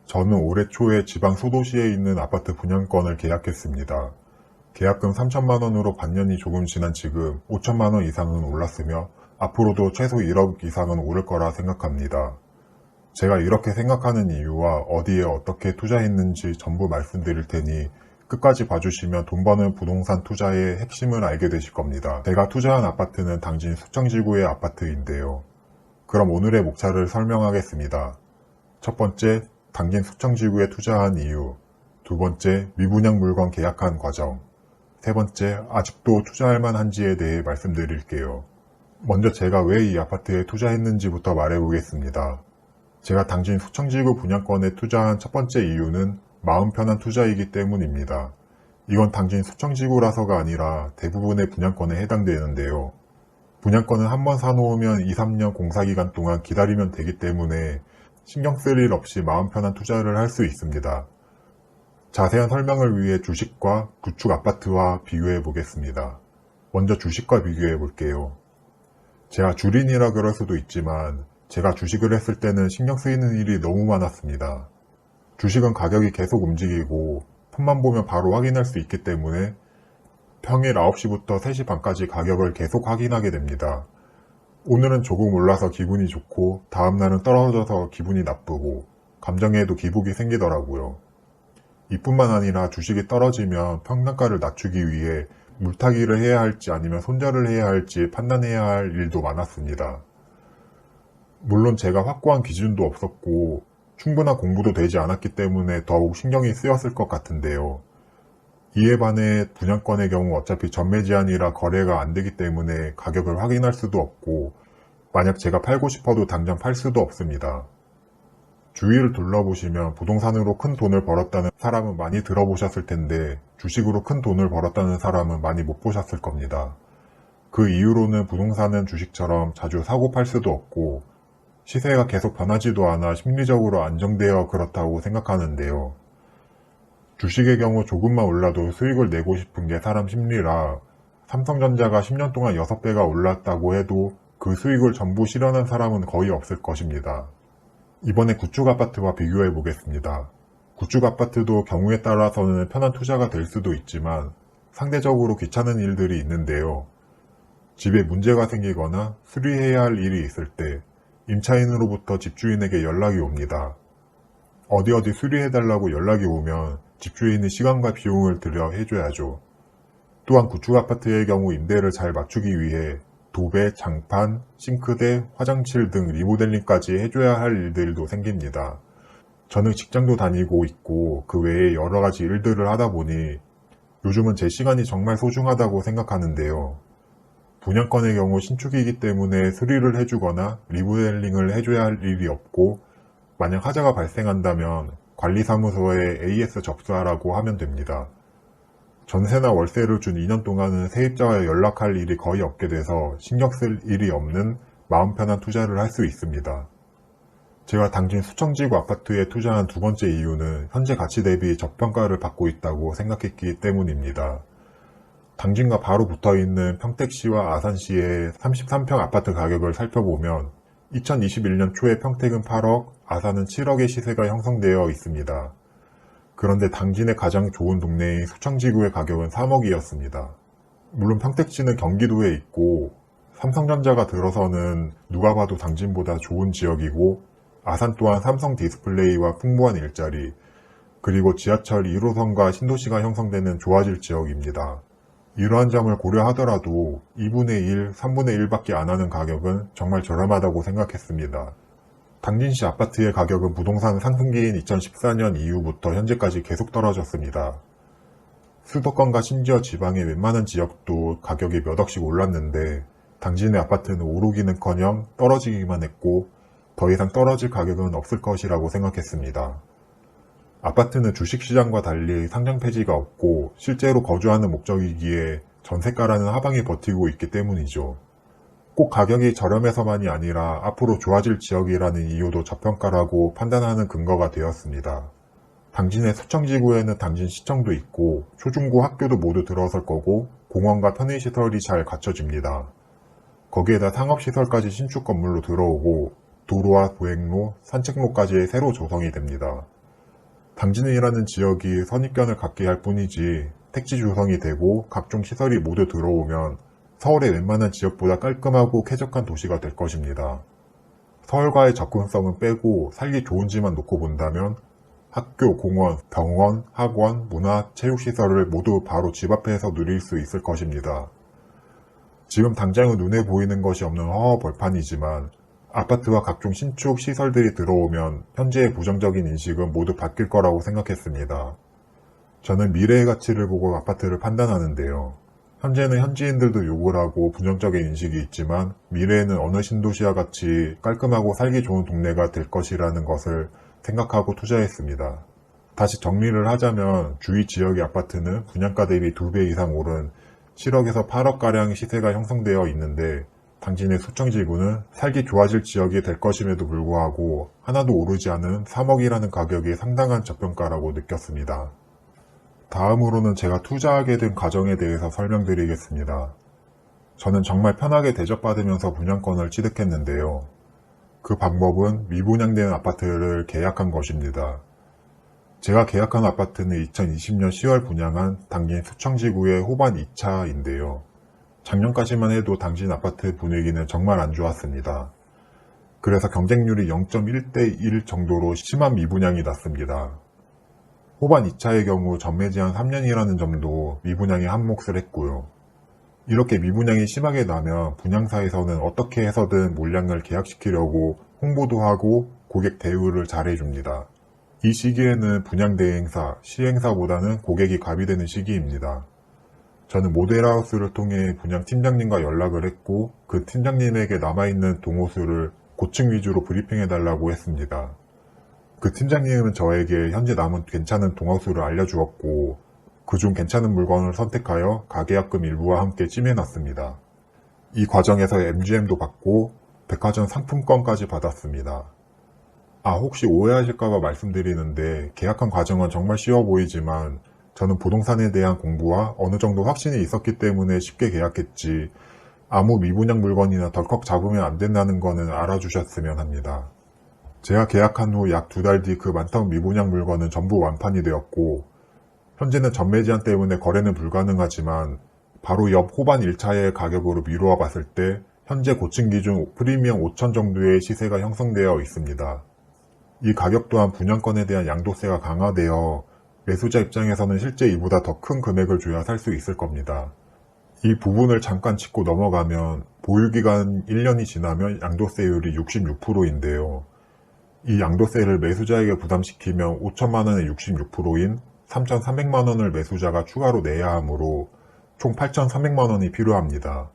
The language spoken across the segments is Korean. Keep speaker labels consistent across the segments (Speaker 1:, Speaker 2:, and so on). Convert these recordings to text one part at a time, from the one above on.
Speaker 1: 저는 올해 초에 지방 소도시에 있는 아파트 분양권을 계약했습니다. 계약금 3천만 원으로 반년이 조금 지난 지금 5천만 원 이상은 올랐으며 앞으로도 최소 1억 이상은 오를 거라 생각합니다. 제가 이렇게 생각하는 이유와 어디에 어떻게 투자했는지 전부 말씀드릴 테니 끝까지 봐주시면 돈 버는 부동산 투자의 핵심을 알게 되실 겁니다. 제가 투자한 아파트는 당진 수청지구의 아파트인데요. 그럼 오늘의 목차를 설명하겠습니다. 첫 번째, 당진 수청지구에 투자한 이유. 두 번째, 미분양 물건 계약한 과정. 세 번째, 아직도 투자할 만한지에 대해 말씀드릴게요. 먼저 제가 왜 이 아파트에 투자했는지부터 말해보겠습니다. 제가 당진 수청지구 분양권에 투자한 첫 번째 이유는 마음 편한 투자이기 때문입니다. 이건 당진 수청지구라서가 아니라 대부분의 분양권에 해당되는데요. 분양권은 한번 사놓으면 2, 3년 공사기간 동안 기다리면 되기 때문에 신경 쓸 일 없이 마음 편한 투자를 할 수 있습니다. 자세한 설명을 위해 주식과 구축 아파트와 비교해 보겠습니다. 먼저 주식과 비교해 볼게요. 제가 주린이라 그럴 수도 있지만 제가 주식을 했을 때는 신경 쓰이는 일이 너무 많았습니다. 주식은 가격이 계속 움직이고 폰만 보면 바로 확인할 수 있기 때문에 평일 9시부터 3시 반까지 가격을 계속 확인하게 됩니다. 오늘은 조금 올라서 기분이 좋고 다음날은 떨어져서 기분이 나쁘고 감정에도 기복이 생기더라고요. 이뿐만 아니라 주식이 떨어지면 평단가를 낮추기 위해 물타기를 해야 할지 아니면 손절을 해야 할지 판단해야 할 일도 많았습니다. 물론 제가 확고한 기준도 없었고 충분한 공부도 되지 않았기 때문에 더욱 신경이 쓰였을 것 같은데요. 이에 반해 분양권의 경우 어차피 전매 제한이라 거래가 안 되기 때문에 가격을 확인할 수도 없고 만약 제가 팔고 싶어도 당장 팔 수도 없습니다. 주위를 둘러보시면 부동산으로 큰 돈을 벌었다는 사람은 많이 들어보셨을 텐데 주식으로 큰 돈을 벌었다는 사람은 많이 못 보셨을 겁니다. 그 이유로는 부동산은 주식처럼 자주 사고 팔 수도 없고 시세가 계속 변하지도 않아 심리적으로 안정되어 그렇다고 생각하는데요. 주식의 경우 조금만 올라도 수익을 내고 싶은 게 사람 심리라 삼성전자가 10년 동안 6배가 올랐다고 해도 그 수익을 전부 실현한 사람은 거의 없을 것입니다. 이번에 구축아파트와 비교해 보겠습니다. 구축아파트도 경우에 따라서는 편한 투자가 될 수도 있지만 상대적으로 귀찮은 일들이 있는데요. 집에 문제가 생기거나 수리해야 할 일이 있을 때 임차인으로부터 집주인에게 연락이 옵니다. 어디 수리해달라고 연락이 오면 집주인이 시간과 비용을 들여 해줘야죠. 또한 구축아파트의 경우 임대를 잘 맞추기 위해 도배, 장판, 싱크대, 화장실 등 리모델링까지 해줘야 할 일들도 생깁니다. 저는 직장도 다니고 있고 그 외에 여러 가지 일들을 하다 보니 요즘은 제 시간이 정말 소중하다고 생각하는데요. 분양권의 경우 신축이기 때문에 수리를 해주거나 리모델링을 해줘야 할 일이 없고 만약 하자가 발생한다면 관리사무소에 AS 접수하라고 하면 됩니다. 전세나 월세를 준 2년 동안은 세입자와 연락할 일이 거의 없게 돼서 신경 쓸 일이 없는 마음 편한 투자를 할 수 있습니다. 제가 당진 수청지구 아파트에 투자한 두 번째 이유는 현재 가치 대비 저평가를 받고 있다고 생각했기 때문입니다. 당진과 바로 붙어있는 평택시와 아산시의 33평 아파트 가격을 살펴보면 2021년 초에 평택은 8억, 아산은 7억의 시세가 형성되어 있습니다. 그런데 당진의 가장 좋은 동네인 수청지구의 가격은 3억이었습니다. 물론 평택시는 경기도에 있고 삼성전자가 들어서는 누가 봐도 당진보다 좋은 지역이고 아산 또한 삼성 디스플레이와 풍부한 일자리 그리고 지하철 1호선과 신도시가 형성되는 좋아질 지역입니다. 이러한 점을 고려하더라도 2분의 1, 3분의 1밖에 안 하는 가격은 정말 저렴하다고 생각했습니다. 당진시 아파트의 가격은 부동산 상승기인 2014년 이후부터 현재까지 계속 떨어졌습니다. 수도권과 심지어 지방의 웬만한 지역도 가격이 몇 억씩 올랐는데 당진의 아파트는 오르기는커녕 떨어지기만 했고 더 이상 떨어질 가격은 없을 것이라고 생각했습니다. 아파트는 주식시장과 달리 상장 폐지가 없고 실제로 거주하는 목적이기에 전세가라는 하방이 버티고 있기 때문이죠. 꼭 가격이 저렴해서만이 아니라 앞으로 좋아질 지역이라는 이유도 저평가라고 판단하는 근거가 되었습니다. 당진의 수청지구에는 당진시청도 있고 초중고 학교도 모두 들어설 거고 공원과 편의시설이 잘 갖춰집니다. 거기에다 상업시설까지 신축 건물로 들어오고 도로와 보행로, 산책로까지 새로 조성이 됩니다. 당진이라는 지역이 선입견을 갖게 할 뿐이지 택지 조성이 되고 각종 시설이 모두 들어오면 서울의 웬만한 지역보다 깔끔하고 쾌적한 도시가 될 것입니다. 서울과의 접근성은 빼고 살기 좋은지만 놓고 본다면 학교, 공원, 병원, 학원, 문화, 체육시설을 모두 바로 집 앞에서 누릴 수 있을 것입니다. 지금 당장은 눈에 보이는 것이 없는 허허벌판이지만 아파트와 각종 신축 시설들이 들어오면 현재의 부정적인 인식은 모두 바뀔 거라고 생각했습니다. 저는 미래의 가치를 보고 아파트를 판단하는데요. 현재는 현지인들도 욕을 하고 부정적인 인식이 있지만 미래에는 어느 신도시와 같이 깔끔하고 살기 좋은 동네가 될 것이라는 것을 생각하고 투자했습니다. 다시 정리를 하자면 주위 지역의 아파트는 분양가 대비 2배 이상 오른 7억에서 8억가량의 시세가 형성되어 있는데 당진의 수청지구는 살기 좋아질 지역이 될 것임에도 불구하고 하나도 오르지 않은 3억이라는 가격이 상당한 저평가라고 느꼈습니다. 다음으로는 제가 투자하게 된 과정에 대해서 설명드리겠습니다. 저는 정말 편하게 대접받으면서 분양권을 취득했는데요. 그 방법은 미분양된 아파트를 계약한 것입니다. 제가 계약한 아파트는 2020년 10월 분양한 당진 수청지구의 호반 2차인데요. 작년까지만 해도 당진 아파트 분위기는 정말 안 좋았습니다. 그래서 경쟁률이 0.1대 1 정도로 심한 미분양이 났습니다. 호반 2차의 경우 전매 제한 3년이라는 점도 미분양에 한몫을 했고요. 이렇게 미분양이 심하게 나면 분양사에서는 어떻게 해서든 물량을 계약시키려고 홍보도 하고 고객 대우를 잘해줍니다. 이 시기에는 분양 대행사, 시행사보다는 고객이 갑이 되는 시기입니다. 저는 모델하우스를 통해 분양 팀장님과 연락을 했고 그 팀장님에게 남아있는 동호수를 고층 위주로 브리핑해달라고 했습니다. 그 팀장님은 저에게 현재 남은 괜찮은 동호수를 알려주었고 그중 괜찮은 물건을 선택하여 가계약금 일부와 함께 찜해놨습니다. 이 과정에서 MGM도 받고 백화점 상품권까지 받았습니다. 혹시 오해하실까봐 말씀드리는데 계약한 과정은 정말 쉬워 보이지만 저는 부동산에 대한 공부와 어느 정도 확신이 있었기 때문에 쉽게 계약했지 아무 미분양 물건이나 덜컥 잡으면 안 된다는 거는 알아주셨으면 합니다. 제가 계약한 후 약 2달 뒤 그 많던 미분양 물건은 전부 완판이 되었고 현재는 전매 제한 때문에 거래는 불가능하지만 바로 옆 호반 1차의 가격으로 미루어 봤을 때 현재 고층 기준 프리미엄 5천 정도의 시세가 형성되어 있습니다. 이 가격 또한 분양권에 대한 양도세가 강화되어 매수자 입장에서는 실제 이보다 더 큰 금액을 줘야 살 수 있을 겁니다. 이 부분을 잠깐 짚고 넘어가면 보유기간 1년이 지나면 양도세율이 66%인데요. 이 양도세를 매수자에게 부담시키면 5천만원의 66%인 3,300만원을 매수자가 추가로 내야 하므로 총 8,300만원이 필요합니다.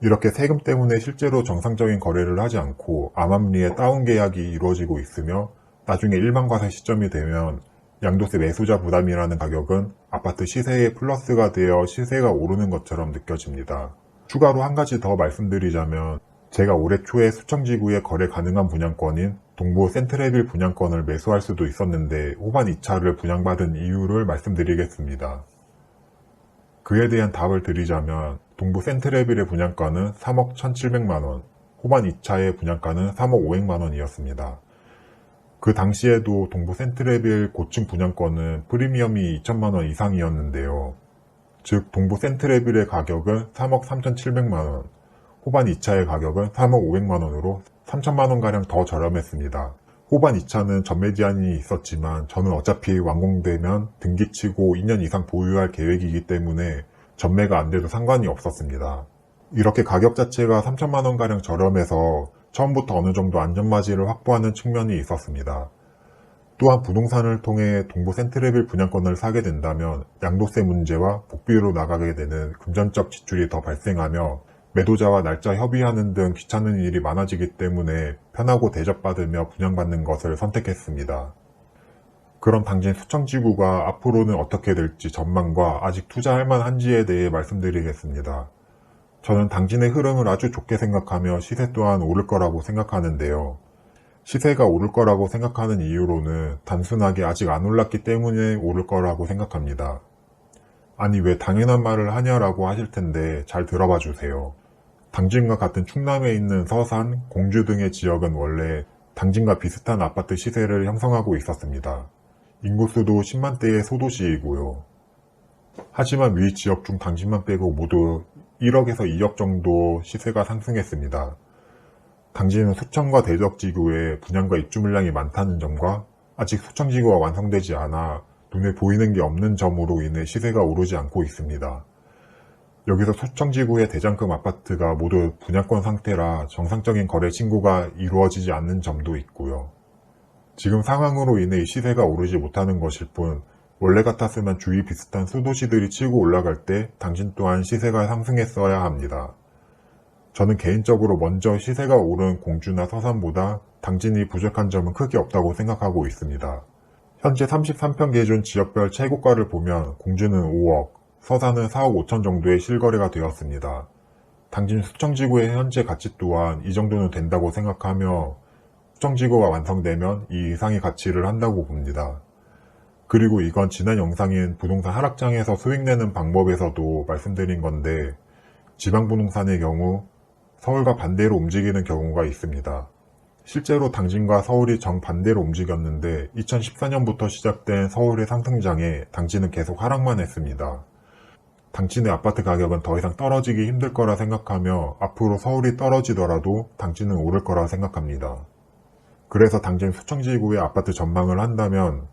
Speaker 1: 이렇게 세금 때문에 실제로 정상적인 거래를 하지 않고 암암리에 다운 계약이 이루어지고 있으며 나중에 일반과세 시점이 되면 양도세 매수자 부담이라는 가격은 아파트 시세에 플러스가 되어 시세가 오르는 것처럼 느껴집니다. 추가로 한 가지 더 말씀드리자면 제가 올해 초에 수청지구에 거래 가능한 분양권인 동부 센트레빌 분양권을 매수할 수도 있었는데 호반 2차를 분양받은 이유를 말씀드리겠습니다. 그에 대한 답을 드리자면 동부 센트레빌의 분양가는 3억 1,700만원, 호반 2차의 분양가는 3억 500만원이었습니다. 그 당시에도 동부 센트레빌 고층 분양권은 프리미엄이 2천만원 이상이었는데요. 즉 동부 센트레빌의 가격은 3억 3,700만원, 호반 2차의 가격은 3억 500만원으로 3천만원가량 더 저렴했습니다. 호반 2차는 전매 제한이 있었지만 저는 어차피 완공되면 등기치고 2년 이상 보유할 계획이기 때문에 전매가 안 돼도 상관이 없었습니다. 이렇게 가격 자체가 3천만원가량 저렴해서 처음부터 어느 정도 안전마진을 확보하는 측면이 있었습니다. 또한 부동산을 통해 동부 센트레빌 분양권을 사게 된다면 양도세 문제와 복비로 나가게 되는 금전적 지출이 더 발생하며 매도자와 날짜 협의하는 등 귀찮은 일이 많아지기 때문에 편하고 대접받으며 분양받는 것을 선택했습니다. 그럼 당진 수청지구가 앞으로는 어떻게 될지 전망과 아직 투자할 만한지에 대해 말씀드리겠습니다. 저는 당진의 흐름을 아주 좋게 생각하며 시세 또한 오를 거라고 생각하는데요. 시세가 오를 거라고 생각하는 이유로는 단순하게 아직 안 올랐기 때문에 오를 거라고 생각합니다. 아니 왜 당연한 말을 하냐라고 하실 텐데 잘 들어봐 주세요. 당진과 같은 충남에 있는 서산, 공주 등의 지역은 원래 당진과 비슷한 아파트 시세를 형성하고 있었습니다. 인구수도 10만대의 소도시이고요. 하지만 위 지역 중 당진만 빼고 모두 1억에서 2억 정도 시세가 상승했습니다. 당진은 수청과 대덕지구에 분양과 입주 물량이 많다는 점과 아직 수청지구가 완성되지 않아 눈에 보이는 게 없는 점으로 인해 시세가 오르지 않고 있습니다. 여기서 수청지구의 대장급 아파트가 모두 분양권 상태라 정상적인 거래 신고가 이루어지지 않는 점도 있고요. 지금 상황으로 인해 시세가 오르지 못하는 것일 뿐 원래 같았으면 주위 비슷한 소도시들이 치고 올라갈 때 당진 또한 시세가 상승했어야 합니다. 저는 개인적으로 먼저 시세가 오른 공주나 서산보다 당진이 부족한 점은 크게 없다고 생각하고 있습니다. 현재 33평 기준 지역별 최고가를 보면 공주는 5억, 서산은 4억 5천 정도의 실거래가 되었습니다. 당진 수청지구의 현재 가치 또한 이 정도는 된다고 생각하며 수청지구가 완성되면 이 이상의 가치를 한다고 봅니다. 그리고 이건 지난 영상인 부동산 하락장에서 수익내는 방법에서도 말씀드린 건데 지방부동산의 경우 서울과 반대로 움직이는 경우가 있습니다. 실제로 당진과 서울이 정반대로 움직였는데 2014년부터 시작된 서울의 상승장에 당진은 계속 하락만 했습니다. 당진의 아파트 가격은 더 이상 떨어지기 힘들 거라 생각하며 앞으로 서울이 떨어지더라도 당진은 오를 거라 생각합니다. 그래서 당진 수청지구의 아파트 전망을 한다면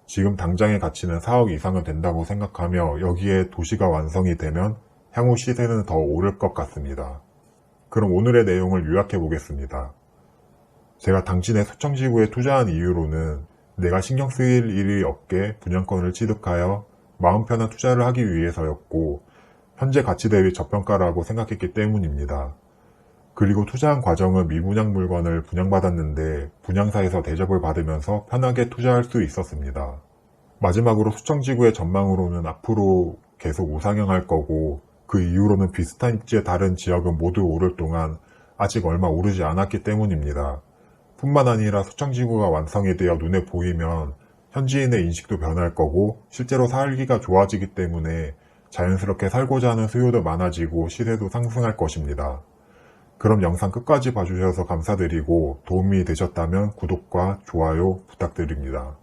Speaker 1: 지금 당장의 가치는 4억 이상은 된다고 생각하며 여기에 도시가 완성이 되면 향후 시세는 더 오를 것 같습니다. 그럼 오늘의 내용을 요약해 보겠습니다. 제가 당진의 수청지구에 투자한 이유로는 내가 신경 쓰일 일이 없게 분양권을 취득하여 마음 편한 투자를 하기 위해서였고 현재 가치 대비 저평가라고 생각했기 때문입니다. 그리고 투자한 과정은 미분양 물건을 분양받았는데 분양사에서 대접을 받으면서 편하게 투자할 수 있었습니다. 마지막으로 수청지구의 전망으로는 앞으로 계속 우상향할 거고 그 이후로는 비슷한 입지의 다른 지역은 모두 오를 동안 아직 얼마 오르지 않았기 때문입니다. 뿐만 아니라 수청지구가 완성이 되어 눈에 보이면 현지인의 인식도 변할 거고 실제로 살기가 좋아지기 때문에 자연스럽게 살고자 하는 수요도 많아지고 시세도 상승할 것입니다. 그럼 영상 끝까지 봐주셔서 감사드리고 도움이 되셨다면 구독과 좋아요 부탁드립니다.